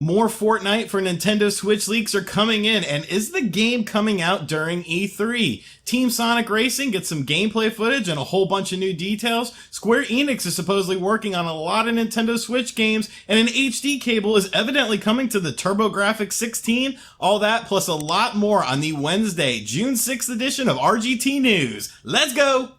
More Fortnite for Nintendo Switch leaks are coming in, and is the game coming out during E3? Team Sonic Racing gets some gameplay footage and a whole bunch of new details. Square-Enix is supposedly working on a lot of Nintendo Switch games, and an HD cable is evidently coming to the TurboGrafx-16. All that plus a lot more on the Wednesday, June 6th edition of RGT News. Let's go!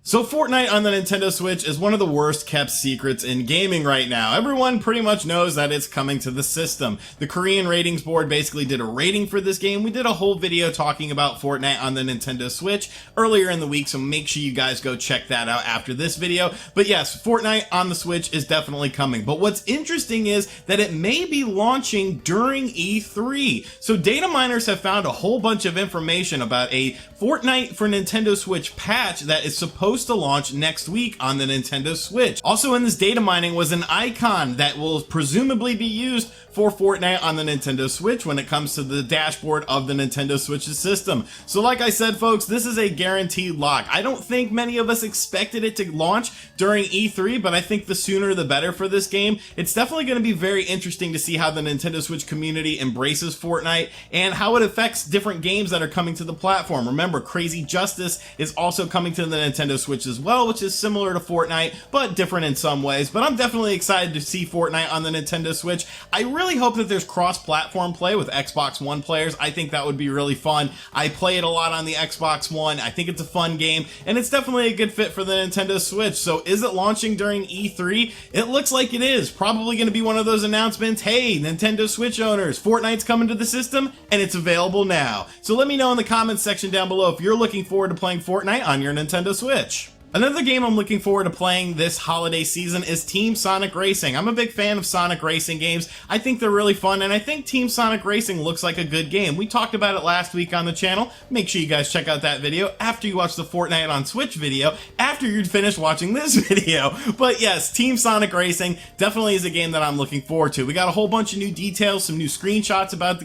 So Fortnite on the Nintendo Switch is one of the worst kept secrets in gaming right now. Everyone pretty much knows that it's coming to the system. The Korean ratings board basically did a rating for this game. We did a whole video talking about Fortnite on the Nintendo Switch earlier in the week, so make sure you guys go check that out after this video. But yes, Fortnite on the Switch is definitely coming. But what's interesting is that it may be launching during E3. So data miners have found a whole bunch of information about a Fortnite for Nintendo Switch patch that is supposed to launch next week on the Nintendo Switch. Also in this data mining was an icon that will presumably be used for Fortnite on the Nintendo Switch when it comes to the dashboard of the Nintendo Switch's system. So like I said, folks, this is a guaranteed lock. I don't think many of us expected it to launch during E3, but I think the sooner the better for this game. It's definitely going to be very interesting to see how the Nintendo Switch community embraces Fortnite and how it affects different games that are coming to the platform. Remember, Crazy Justice is also coming to the Nintendo Switch as well, which is similar to Fortnite, but different in some ways. But I'm definitely excited to see Fortnite on the Nintendo Switch. I really hope that there's cross-platform play with Xbox One players. I think that would be really fun. I play it a lot on the Xbox One. I think it's a fun game, and it's definitely a good fit for the Nintendo Switch. So is it launching during E3? It looks like it is. Probably going to be one of those announcements, hey, Nintendo Switch owners, Fortnite's coming to the system, and it's available now. So let me know in the comments section down below if you're looking forward to playing Fortnite on your Nintendo Switch. Another game I'm looking forward to playing this holiday season is Team Sonic Racing. I'm a big fan of Sonic Racing games. I think they're really fun, and I think Team Sonic Racing looks like a good game. We talked about it last week on the channel. Make sure you guys check out that video after you watch the Fortnite on Switch video, after you'd finish watching this video. But yes, Team Sonic Racing definitely is a game that I'm looking forward to. We got a whole bunch of new details, some new screenshots about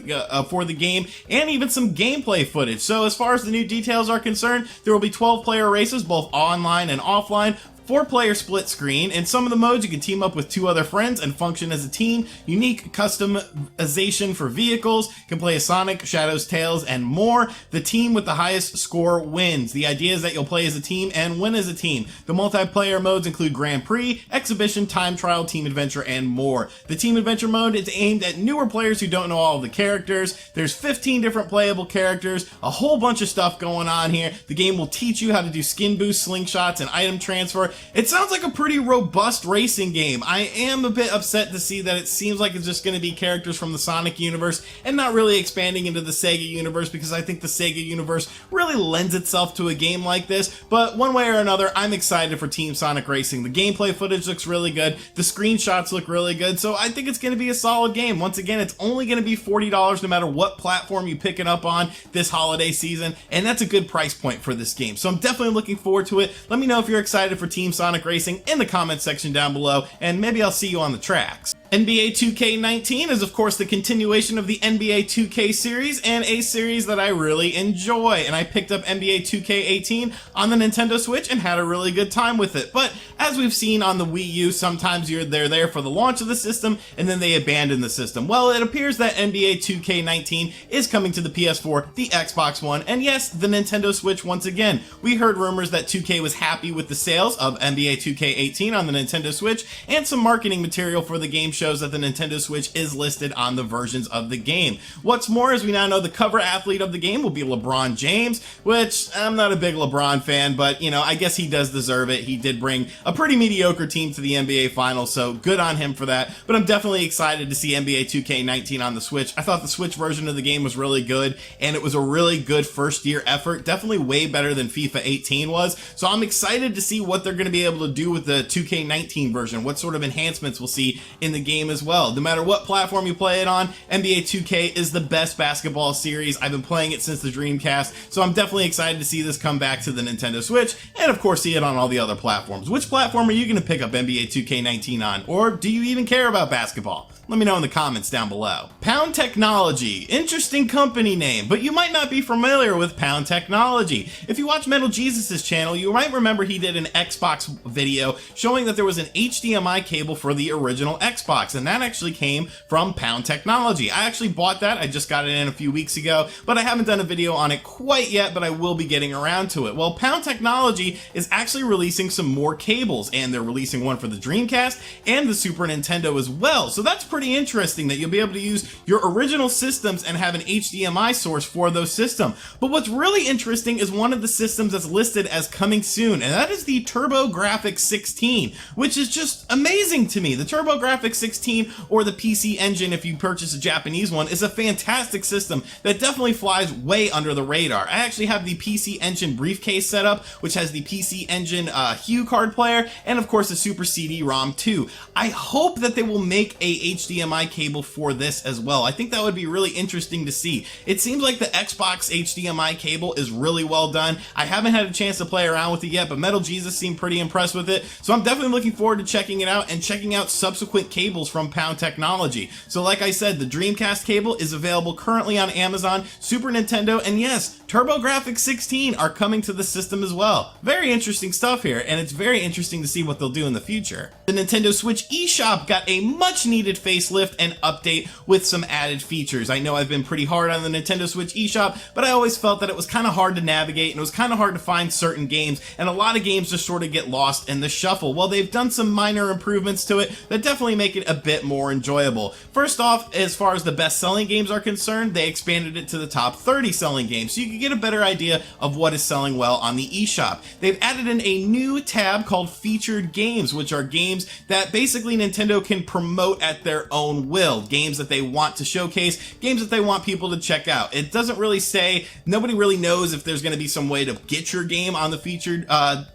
for the game, and even some gameplay footage. So as far as the new details are concerned, there will be 12-player races, both online and offline. 4-player split screen. In some of the modes, you can team up with 2 other friends and function as a team. Unique customization for vehicles. You can play as Sonic, Shadows, Tails, and more. The team with the highest score wins. The idea is that you'll play as a team and win as a team. The multiplayer modes include Grand Prix, Exhibition, Time Trial, Team Adventure, and more. The Team Adventure mode is aimed at newer players who don't know all of the characters. There's 15 different playable characters, a whole bunch of stuff going on here. The game will teach you how to do skin boosts, slingshots, and item transfer. It sounds like a pretty robust racing game. I am a bit upset to see that it seems like it's just going to be characters from the Sonic universe and not really expanding into the Sega universe, because I think the Sega universe really lends itself to a game like this. But one way or another, I'm excited for Team Sonic Racing. The gameplay footage looks really good. The screenshots look really good. So I think it's going to be a solid game. Once again, it's only going to be $40 no matter what platform you pick it up on this holiday season. And that's a good price point for this game. So I'm definitely looking forward to it. Let me know if you're excited for Team Sonic Racing in the comments section down below, and maybe I'll see you on the tracks. NBA 2K19 is of course the continuation of the NBA 2K series, and a series that I really enjoy, and I picked up NBA 2K18 on the Nintendo Switch and had a really good time with it. But as we've seen on the Wii U, sometimes they're there for the launch of the system and then they abandon the system. Well, it appears that NBA 2K19 is coming to the PS4, the Xbox One, and yes, the Nintendo Switch once again. We heard rumors that 2K was happy with the sales of NBA 2K18 on the Nintendo Switch, and some marketing material for the game shows that the Nintendo Switch is listed on the versions of the game. What's more is we now know the cover athlete of the game will be LeBron James, which I'm not a big LeBron fan, but you know, I guess he does deserve it. He did bring a pretty mediocre team to the NBA Finals, so good on him for that. But I'm definitely excited to see NBA 2K19 on the Switch. I thought the Switch version of the game was really good, and it was a really good first year effort, definitely way better than FIFA 18 was. So I'm excited to see what they're going to be able to do with the 2K19 version, what sort of enhancements we'll see in the game game as well. No matter what platform you play it on, NBA 2K is the best basketball series. I've been playing it since the Dreamcast, so I'm definitely excited to see this come back to the Nintendo Switch, and of course see it on all the other platforms. Which platform are you going to pick up NBA 2K19 on, or do you even care about basketball? Let me know in the comments down below. Pound Technology, interesting company name, but you might not be familiar with Pound Technology. If you watch Metal Jesus' channel, you might remember he did an Xbox video showing that there was an HDMI cable for the original Xbox, and that actually came from Pound Technology. I actually bought that, I just got it in a few weeks ago, but I haven't done a video on it quite yet, but I will be getting around to it. Well, Pound Technology is actually releasing some more cables, and they're releasing one for the Dreamcast and the Super Nintendo as well, so that's pretty interesting that you'll be able to use your original systems and have an HDMI source for those systems. But what's really interesting is one of the systems that's listed as coming soon, and that is the TurboGrafx-16, which is just amazing to me. The TurboGrafx-16, or the PC Engine if you purchase a Japanese one, is a fantastic system that definitely flies way under the radar. I actually have the PC Engine briefcase set up, which has the PC Engine Hue card player, and of course the Super CD-ROM too. I hope that they will make a HDMI cable for this as well. I think that would be really interesting to see. It seems like the Xbox HDMI cable is really well done. I haven't had a chance to play around with it yet, but Metal Jesus seemed pretty impressed with it, so I'm definitely looking forward to checking it out and checking out subsequent cables from Pound Technology. So like I said, the Dreamcast cable is available currently on Amazon, Super Nintendo, and yes, TurboGrafx-16 are coming to the system as well. Very interesting stuff here, and it's very interesting to see what they'll do in the future. The Nintendo Switch eShop got a much needed facelift and update with some added features. I know I've been pretty hard on the Nintendo Switch eShop, but I always felt that it was kind of hard to navigate and it was kind of hard to find certain games, and a lot of games just sort of get lost in the shuffle. Well, they've done some minor improvements to it that definitely make it a bit more enjoyable. First off, as far as the best selling games are concerned, they expanded it to the top 30 selling games, so you can get a better idea of what is selling well on the eShop. They've added in a new tab called Featured Games, which are games that basically Nintendo can promote at their own will. Games that they want to showcase, games that they want people to check out. It doesn't really say, nobody really knows if there's going to be some way to get your game on the featured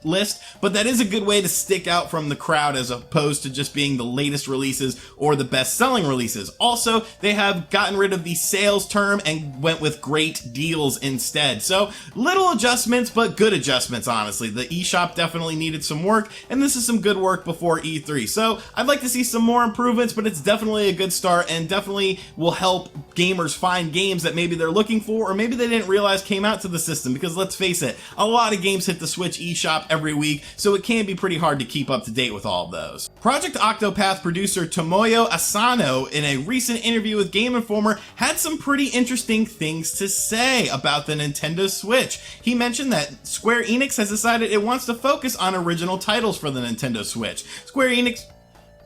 list, but that is a good way to stick out from the crowd as opposed to just being the latest releases or the best selling releases. Also, they have gotten rid of the sales term and went with great deals instead. So little adjustments, but good adjustments, honestly. The eShop definitely needed some work, and this is some good work before E3. So I'd like to see some more improvements, but it's definitely a good start and definitely will help gamers find games that maybe they're looking for or maybe they didn't realize came out to the system, because let's face it, a lot of games hit the Switch eShop every week, so it can be pretty hard to keep up to date with all of those. Project Octopath producer Tomoyo Asano, in a recent interview with Game Informer, had some pretty interesting things to say about the Nintendo Switch. He mentioned that Square-Enix has decided it wants to focus on original titles for the Nintendo Switch. Square-Enix,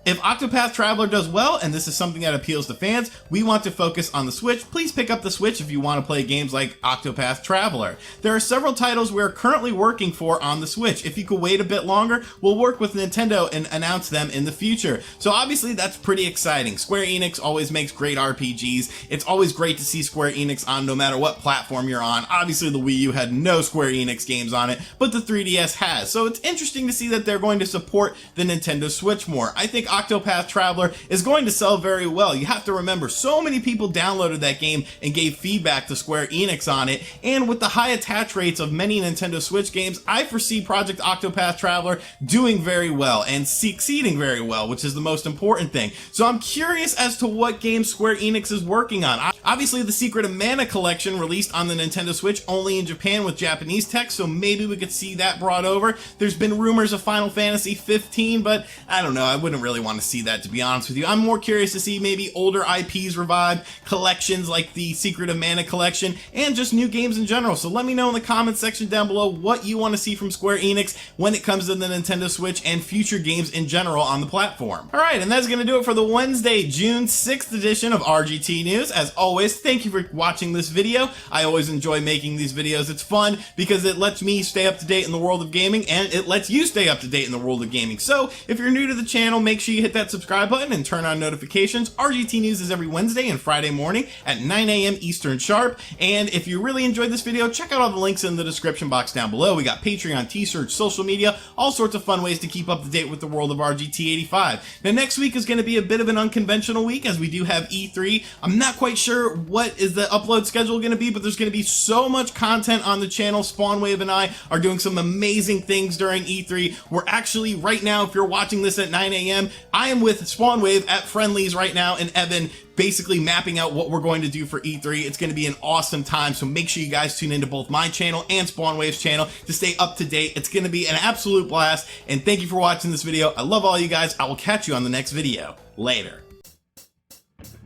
if Octopath Traveler does well, and this is something that appeals to fans, we want to focus on the Switch. Please pick up the Switch if you want to play games like Octopath Traveler. There are several titles we're currently working for on the Switch. If you could wait a bit longer, we'll work with Nintendo and announce them in the future. So obviously that's pretty exciting. Square Enix always makes great RPGs. It's always great to see Square Enix on no matter what platform you're on. Obviously the Wii U had no Square Enix games on it, but the 3DS has. So it's interesting to see that they're going to support the Nintendo Switch more. I think Octopath Traveler is going to sell very well. You have to remember, so many people downloaded that game and gave feedback to Square Enix on it, and with the high attach rates of many Nintendo Switch games, I foresee Project Octopath Traveler doing very well and succeeding very well, which is the most important thing. So I'm curious as to what game Square Enix is working on. Obviously, the Secret of Mana collection released on the Nintendo Switch only in Japan with Japanese text, so maybe we could see that brought over. There's been rumors of Final Fantasy 15, but I don't know, I wouldn't really want to see that, to be honest with you. I'm more curious to see maybe older IPs revived, collections like the Secret of Mana collection, and just new games in general. So let me know in the comments section down below what you want to see from Square Enix when it comes to the Nintendo Switch and future games in general on the platform. Alright, and that's going to do it for the Wednesday, June 6th edition of RGT News. As always, always, thank you for watching this video. I always enjoy making these videos. It's fun because it lets me stay up to date in the world of gaming, and it lets you stay up to date in the world of gaming. So if you're new to the channel, make sure you hit that subscribe button and turn on notifications. RGT News is every Wednesday and Friday morning at 9 a.m. Eastern sharp. And if you really enjoyed this video, check out all the links in the description box down below. We got Patreon, T-Search, social media, all sorts of fun ways to keep up to date with the world of RGT 85. Now next week is going to be a bit of an unconventional week, as we do have E3. I'm not quite sure what is the upload schedule going to be, but there's going to be so much content on the channel. Spawnwave and I are doing some amazing things during E3. We're actually, right now, if you're watching this at 9 a.m., I am with Spawnwave at Friendly's right now, and Evan basically mapping out what we're going to do for E3. It's going to be an awesome time, so make sure you guys tune into both my channel and Spawnwave's channel to stay up to date. It's going to be an absolute blast, and thank you for watching this video. I love all you guys. I will catch you on the next video. Later.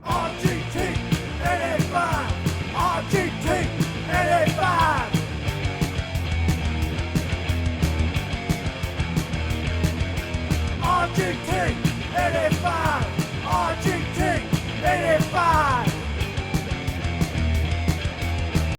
RGT 85, RGT 85. RGT 85.